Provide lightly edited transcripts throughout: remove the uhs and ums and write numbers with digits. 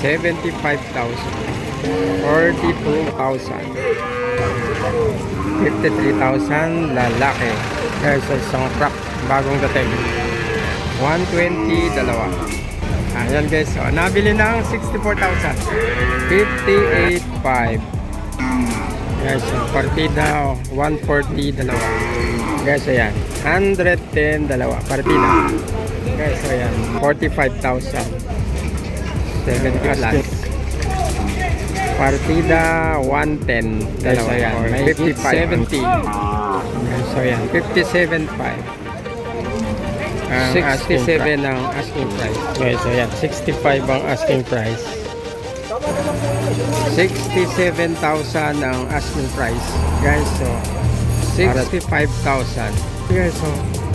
75,000, 42,000, 53,000 lalaki. Guys, isang truck bagong dating, 120 dalawa. Ayan guys, so, nabili ng 64,000, 58,500. Guys, so, partida 140 dalawa. Guys, ayan, 110 dalawa partida. Guys, so ayan, 45,000, 70 plus. Partida 110 dalawa. Guys, ayan, 55, 70. Guys, so ayan, 57,500. 67 ang asking price. Guys, so ayan, 65 ang asking price. 67,000 ang asking price. Guys, so 65,000. Guys, so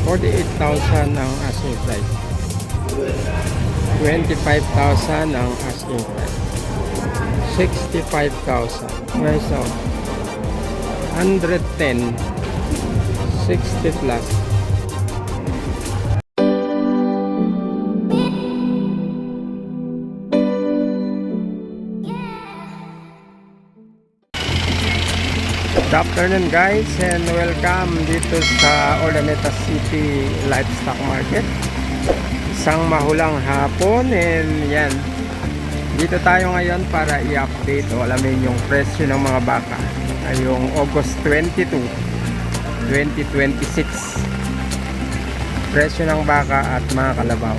48,000 ang asking price. 25,000 ang asking price. 65,000. Guys, so 110, 60 plus. Good afternoon guys, and welcome dito sa Urdaneta City Livestock Market. Isang mahulang hapon, and yan, dito tayo ngayon para i-update o alamin yung presyo ng mga baka ngayong August 22, 2026. Presyo ng baka at mga kalabaw.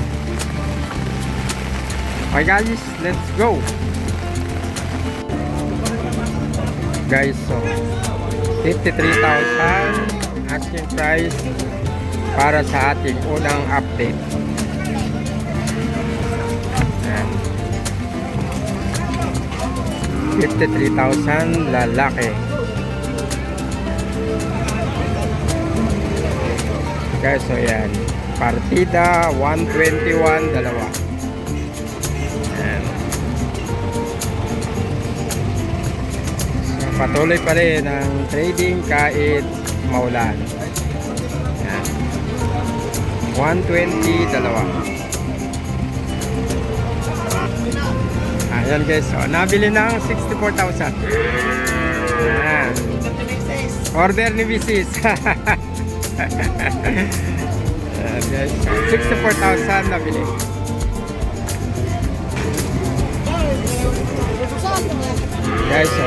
Okay guys, let's go. Guys, so 53,000 asking price para sa ating unang update. Ayan. 53,000 lalaki. Guys, so yan, partida 121 dalawa. Ayan. Patuloy pa rin ang trading kahit maulan. Yan. 120 dalawa. Ayan guys, so, nabili ng 64,000. Ayan. Order ni Mrs. Ayan guys, 64,000 nabili. Guys, so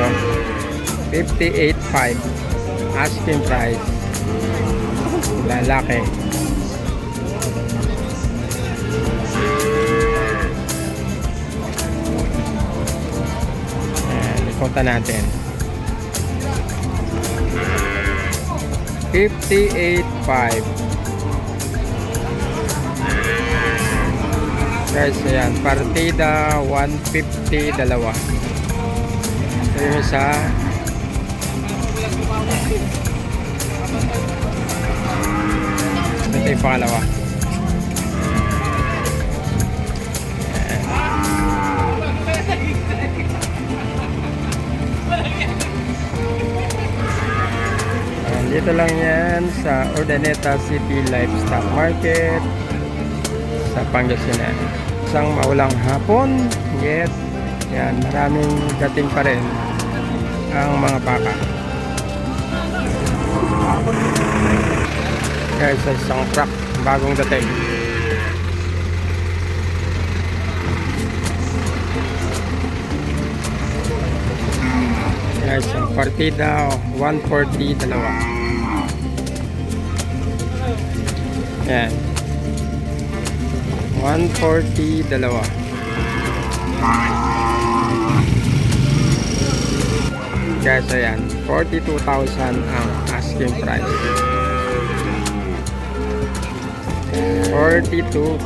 58,500 asking price, lalaki. Ayan, ikutan natin. 58,500. Guys, ayan, partida 150 dalawa. Ito sa ito yung pangalawa. Ayan, dito lang yan sa Urdaneta City Livestock Market sa Pangasinan. Isang maulang hapon, yet yan, maraming dating pa rin ang mga baka. Guys, isang truck bagong dating. Guys, ang partida 140 dalawa. Yan, 140 dalawa. Guys, ayan, 42,000 ang asking price. 42,000.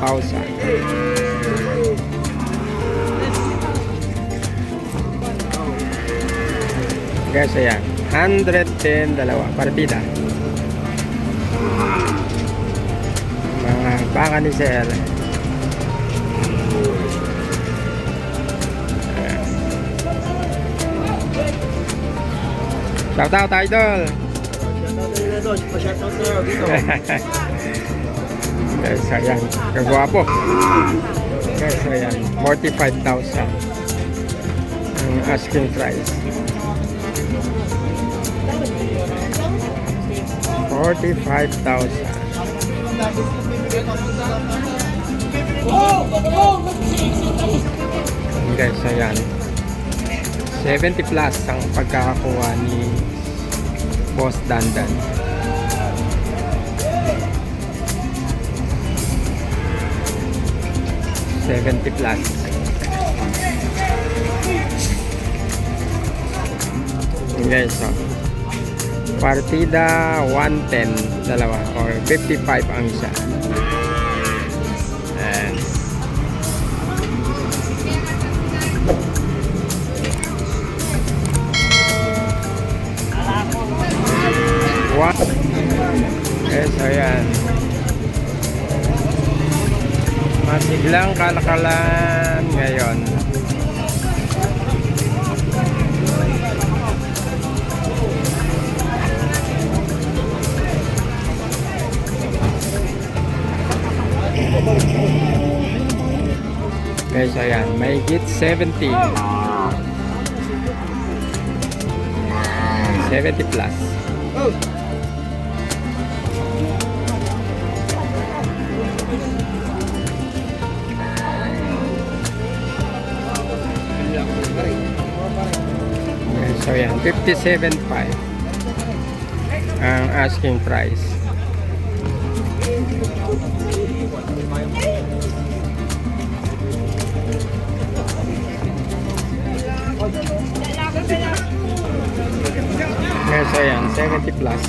Guys, ayan, 110 dalawa partida. Mga baka ni Sir. Shout out, idol. Shout out na dito. Guys, ayan, kagwapo. Guys, ayan, 45,000 ang asking price. 45,000. Guys, ayan, 70 plus ang pagkakakuha ni Boss Dandan. $70 plus. Guys, so partida 110 dalawa or 55 ang isa. And what? Yes, ayan. Masiglang kalakalan ngayon. Guys, ayan, may hit 70. 70 plus. So yan, 57.5 ang asking price. So yan, 70 plus.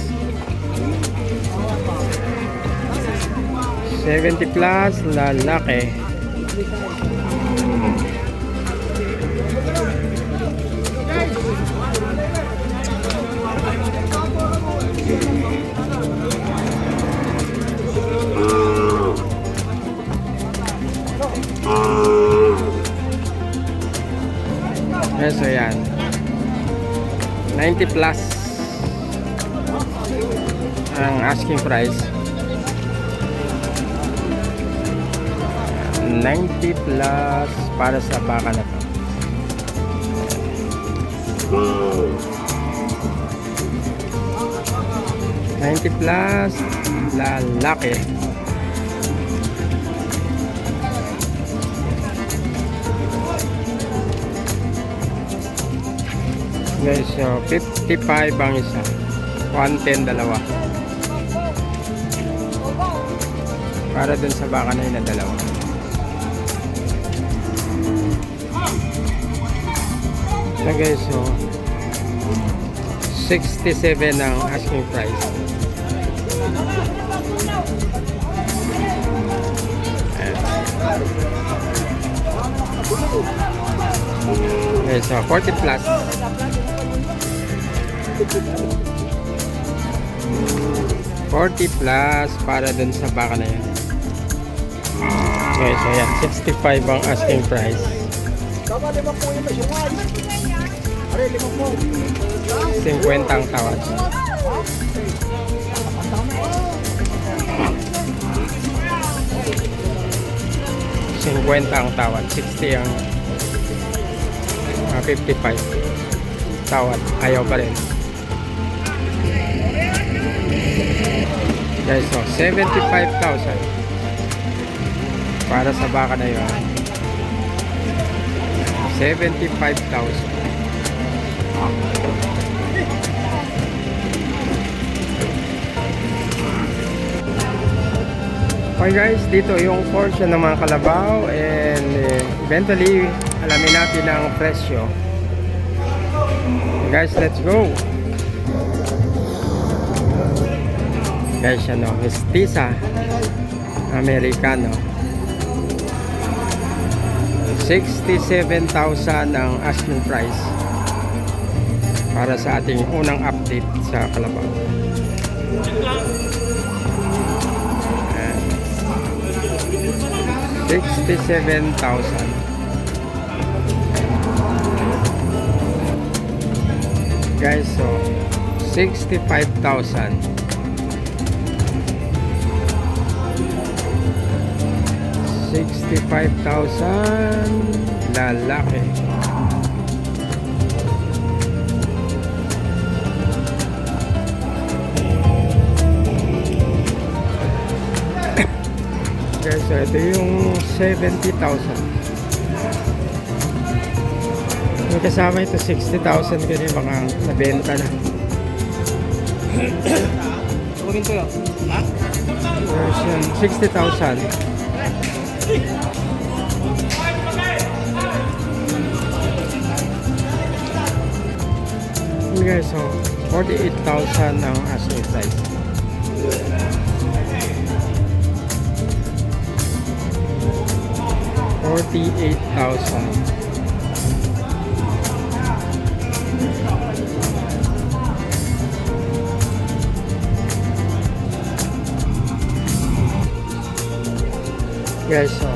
70 plus, lalaki. So yan, 90 plus ang asking price. 90 plus para sa baka na to. $90 plus, lalaki. Guys, so 55 ang isa, 110 dalawa. Para dun sa baka na yun na dalawa. So guys, so 67 ang asking price. Okay, so 40 plus. 40 plus para dun sa baka na yan. Okay, so yan, 65 ang asking price. 50 ang tawad. 50 ang tawad, 60 ang 55 tawad, ayaw pa rin. Guys, so 75,000 para sa baka na yun. 75,000. Okay guys, dito yung portion ng mga kalabaw and eventually alamin natin ang presyo. Guys, let's go. Guys, ano, Mestiza Americano, 67,000 ang asking price para sa ating unang update sa kalabaw. 67,000. Guys, so 65,000. 65,000 65,000 lalaki. Guys, so ito yung 70,000. May kasama ito 60,000 ganyan mga nabenta na. Tawagin ko yun. Ha? Version 60,000. Okay, so 48,000 ang asking price. $48,000. Guys, so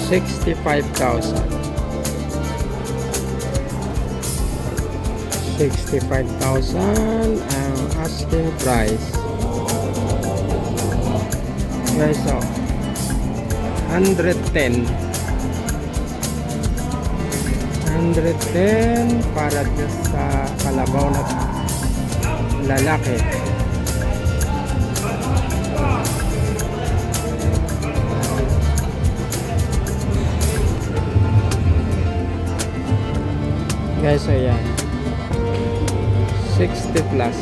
65,000. 65,000 ang asking price. Guys, so 110 para dyan sa kalabaw na lalaki. Guys, so yan 60 plus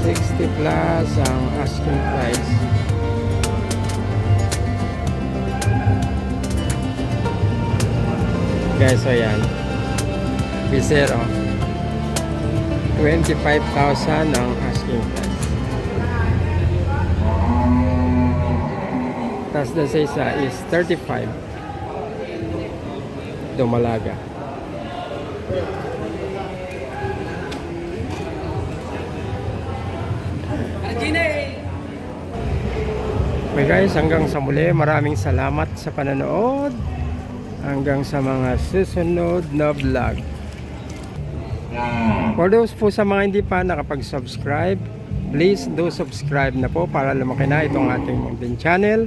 60 plus ang asking price. Guys, so yan P0 25,000 ang asking price. Tapos the sa isa is 35 Dumalaga. Okay guys, hanggang sa muli, maraming salamat sa panonood. Hanggang sa mga susunod na vlog. For those po sa mga hindi pa nakapag-subscribe, please do subscribe na po para lumaki na itong ating munting channel.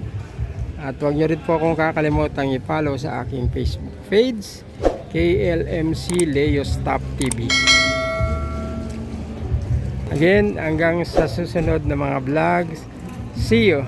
At huwag nyo rin po akong kakalimutang i-follow sa aking Facebook page, KLMC Leos Top TV. Again, hanggang sa susunod na mga vlogs. See you!